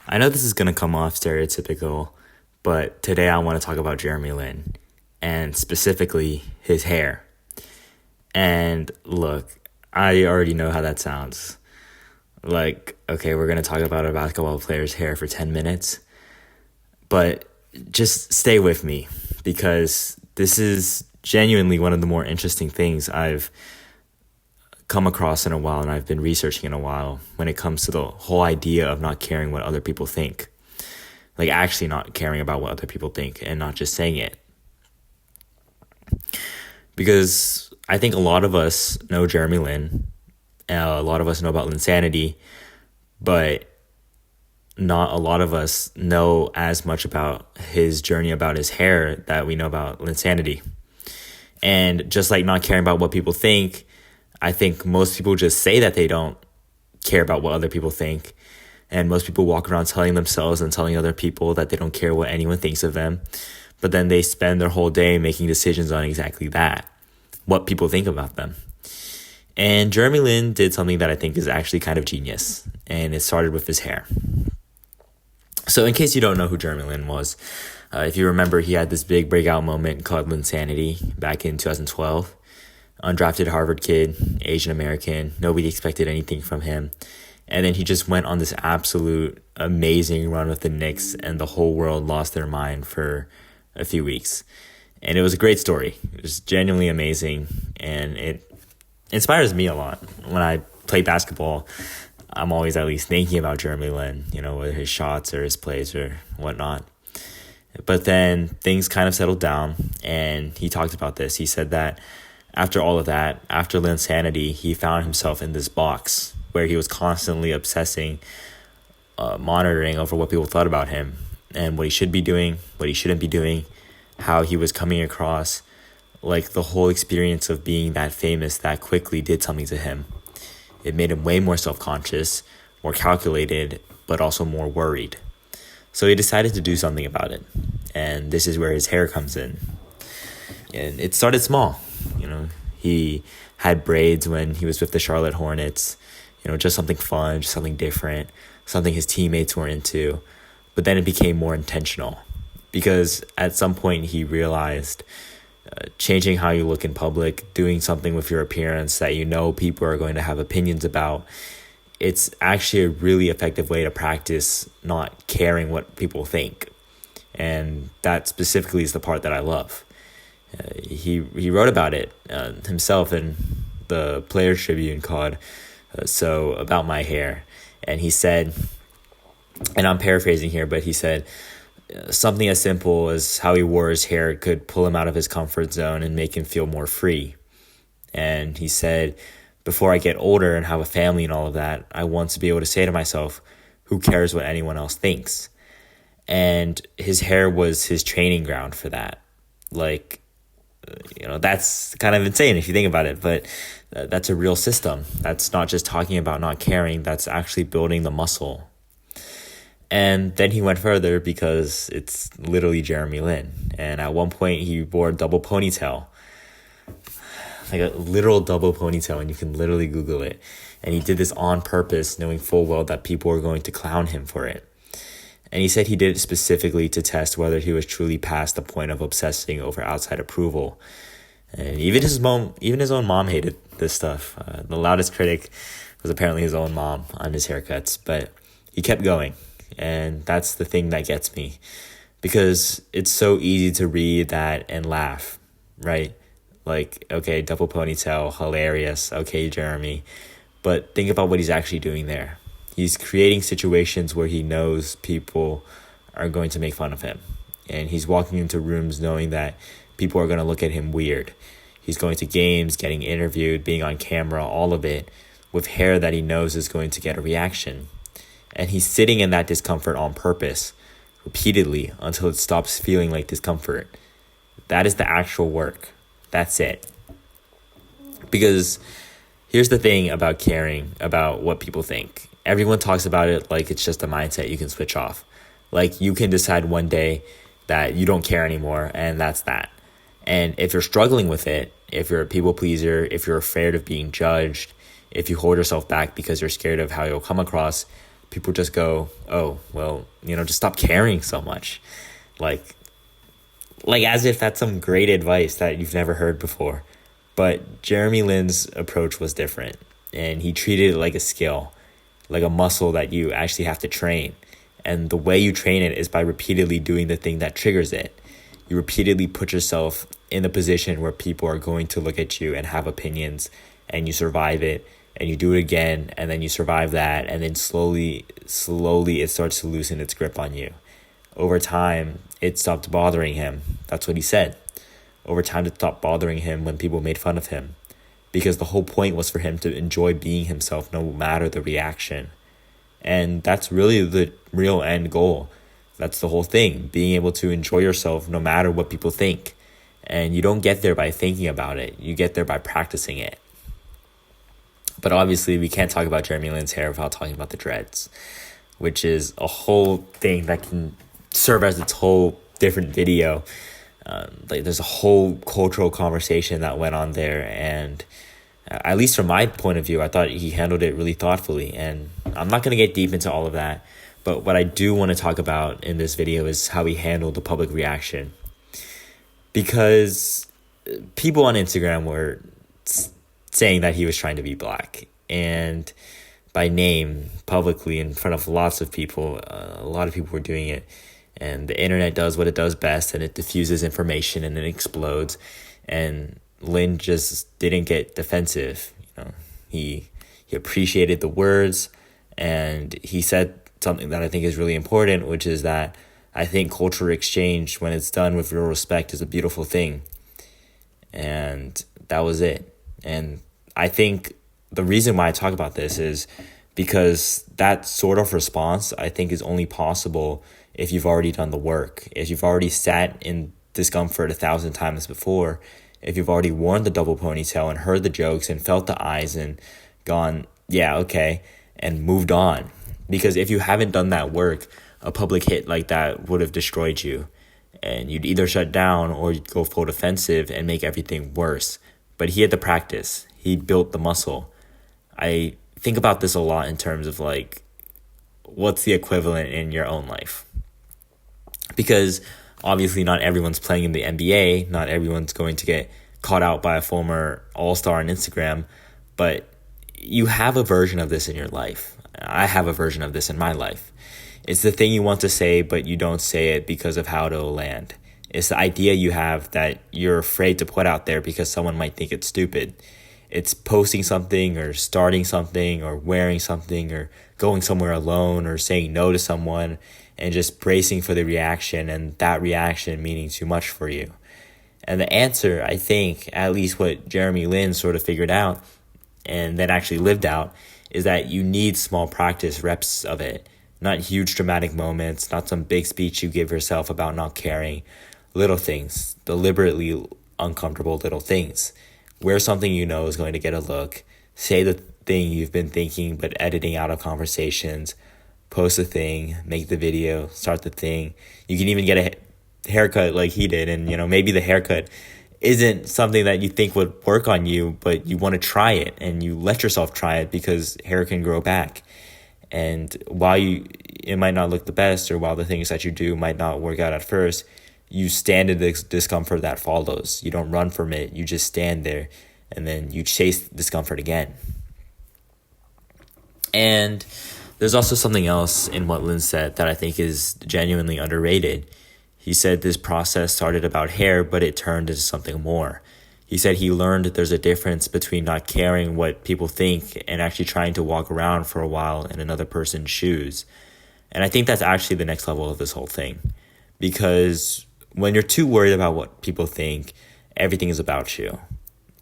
I know this is going to come off stereotypical, but today I want to talk about Jeremy Lin and specifically his hair. And look, I already know how that sounds. Like, okay, we're going to talk about a basketball player's hair for 10 minutes, but just stay with me because this is genuinely one of the more interesting things I've come across in a while and I've been researching in a while when it comes to the whole idea of not caring what other people think. Like actually not caring about what other people think and not just saying it. Because I think a lot of us know Jeremy Lin, a lot of us know about Linsanity, but not a lot of us know as much about his journey about his hair that we know about Linsanity. And just like not caring about what people think, I think most people just say that they don't care about what other people think. And most people walk around telling themselves and telling other people that they don't care what anyone thinks of them. But then they spend their whole day making decisions on exactly that, what people think about them. And Jeremy Lin did something that I think is actually kind of genius. And it started with his hair. So in case you don't know who Jeremy Lin was, if you remember, he had this big breakout moment called Linsanity back in 2012. Undrafted Harvard kid, Asian American. Nobody expected anything from him. And then he just went on this absolute amazing run with the Knicks, and the whole world lost their mind for a few weeks. And it was a great story. It was genuinely amazing, and it inspires me a lot. When I play basketball, I'm always at least thinking about Jeremy Lin, whether his shots or his plays or whatnot. But then things kind of settled down, and he talked about this. He said that after all of that, after Linsanity, he found himself in this box where he was constantly obsessing, monitoring over what people thought about him and what he should be doing, what he shouldn't be doing, how he was coming across. Like the whole experience of being that famous that quickly did something to him. It made him way more self-conscious, more calculated, but also more worried. So he decided to do something about it. And this is where his hair comes in. And it started small. He had braids when he was with the Charlotte Hornets, just something fun, just something different, something his teammates were into. But then it became more intentional because at some point he realized changing how you look in public, doing something with your appearance that people are going to have opinions about, it's actually a really effective way to practice not caring what people think. And that specifically is the part that I love. He wrote about it himself in the Players Tribune called So About My Hair. And he said, and I'm paraphrasing here, but he said something as simple as how he wore his hair could pull him out of his comfort zone and make him feel more free. And he said, before I get older and have a family and all of that, I want to be able to say to myself, who cares what anyone else thinks? And his hair was his training ground for that. That's kind of insane if you think about it, but that's a real system. That's not just talking about not caring, that's actually building the muscle. And then he went further because it's literally Jeremy Lin. And at one point he wore a double ponytail, like a literal double ponytail, and you can literally Google it. And he did this on purpose, knowing full well that people were going to clown him for it. And he said he did it specifically to test whether he was truly past the point of obsessing over outside approval. And even his own mom hated this stuff. The loudest critic was apparently his own mom on his haircuts. But he kept going. And that's the thing that gets me. Because it's so easy to read that and laugh, right? Like, okay, double ponytail, hilarious. Okay, Jeremy. But think about what he's actually doing there. He's creating situations where he knows people are going to make fun of him. And he's walking into rooms knowing that people are going to look at him weird. He's going to games, getting interviewed, being on camera, all of it, with hair that he knows is going to get a reaction. And he's sitting in that discomfort on purpose, repeatedly, until it stops feeling like discomfort. That is the actual work. That's it. Because here's the thing about caring about what people think. Everyone talks about it like it's just a mindset you can switch off. Like you can decide one day that you don't care anymore, and that's that. And if you're struggling with it, if you're a people pleaser, if you're afraid of being judged, if you hold yourself back because you're scared of how you'll come across, people just go, oh, well, just stop caring so much. Like, as if that's some great advice that you've never heard before. But Jeremy Lin's approach was different, and he treated it like a skill, like a muscle that you actually have to train. And the way you train it is by repeatedly doing the thing that triggers it. You repeatedly put yourself in a position where people are going to look at you and have opinions, and you survive it, and you do it again, and then you survive that, and then slowly it starts to loosen its grip on you. Over time, it stopped bothering him. That's what he said. Over time, it stopped bothering him when people made fun of him, because the whole point was for him to enjoy being himself no matter the reaction. And that's really the real end goal. That's the whole thing, being able to enjoy yourself no matter what people think. And you don't get there by thinking about it. You get there by practicing it. But obviously, we can't talk about Jeremy Lin's hair without talking about the dreads, which is a whole thing that can serve as its whole different video. There's a whole cultural conversation that went on there, and at least from my point of view, I thought he handled it really thoughtfully. And I'm not going to get deep into all of that, but what I do want to talk about in this video is how he handled the public reaction. Because people on Instagram were saying that he was trying to be black, and by name, publicly, in front of lots of people. A lot of people were doing it, and the internet does what it does best, and it diffuses information and it explodes. And Lin just didn't get defensive. He appreciated the words, and he said something that I think is really important, which is that I think cultural exchange, when it's done with real respect, is a beautiful thing. And that was it. And I think the reason why I talk about this is because that sort of response, I think, is only possible if you've already done the work, if you've already sat in discomfort 1,000 times before, if you've already worn the double ponytail and heard the jokes and felt the eyes and gone, yeah, okay, and moved on. Because if you haven't done that work, a public hit like that would have destroyed you. And you'd either shut down or you'd go full defensive and make everything worse. But he had the practice. He built the muscle. I think about this a lot in terms of like, what's the equivalent in your own life? Because obviously not everyone's playing in the NBA. Not everyone's going to get caught out by a former all-star on Instagram. But you have a version of this in your life. I have a version of this in my life. It's the thing you want to say, but you don't say it because of how it'll land. It's the idea you have that you're afraid to put out there because someone might think it's stupid. It's posting something or starting something or wearing something or going somewhere alone or saying no to someone and just bracing for the reaction, and that reaction meaning too much for you. And the answer, I think, at least what Jeremy Lin sort of figured out and then actually lived out, is that you need small practice reps of it. Not huge dramatic moments, not some big speech you give yourself about not caring. Little things, deliberately uncomfortable little things. Wear something you know is going to get a look. Say the thing you've been thinking but editing out of conversations. Post the thing, make the video, start the thing. You can even get a haircut like he did, and maybe the haircut isn't something that you think would work on you, but you want to try it, and you let yourself try it because hair can grow back. And while it might not look the best, or while the things that you do might not work out at first, you stand in the discomfort that follows. You don't run from it. You just stand there, and then you chase discomfort again. And there's also something else in what Lin said that I think is genuinely underrated. He said this process started about hair, but it turned into something more. He said he learned that there's a difference between not caring what people think and actually trying to walk around for a while in another person's shoes. And I think that's actually the next level of this whole thing. Because when you're too worried about what people think, everything is about you.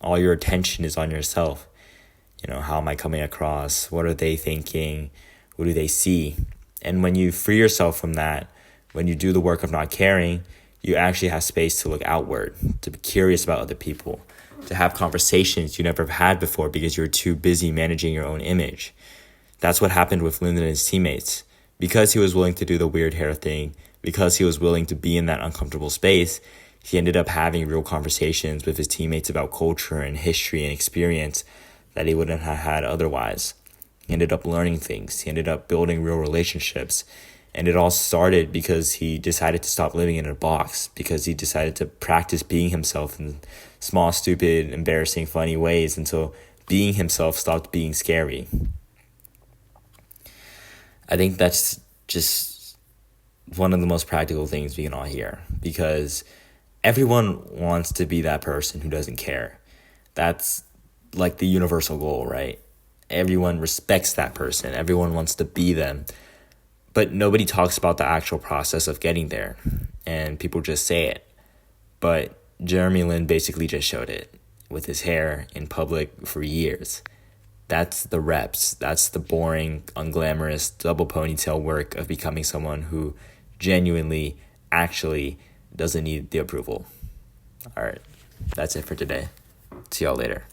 All your attention is on yourself. How am I coming across? What are they thinking? What do they see? And when you free yourself from that, when you do the work of not caring, you actually have space to look outward, to be curious about other people, to have conversations you never had before because you're too busy managing your own image. That's what happened with Lin and his teammates. Because he was willing to do the weird hair thing, because he was willing to be in that uncomfortable space, he ended up having real conversations with his teammates about culture and history and experience that he wouldn't have had otherwise. He ended up learning things. He ended up building real relationships. And it all started because he decided to stop living in a box, because he decided to practice being himself in small, stupid, embarrassing, funny ways until being himself stopped being scary. I think that's just one of the most practical things we can all hear, because everyone wants to be that person who doesn't care. That's like the universal goal, right? Everyone respects that person. Everyone wants to be them. But nobody talks about the actual process of getting there, and people just say it. But Jeremly Lin basically just showed it with his hair in public for years. That's the reps. That's the boring, unglamorous, double ponytail work of becoming someone who genuinely, actually doesn't need the approval. All right, that's it for today. See y'all later.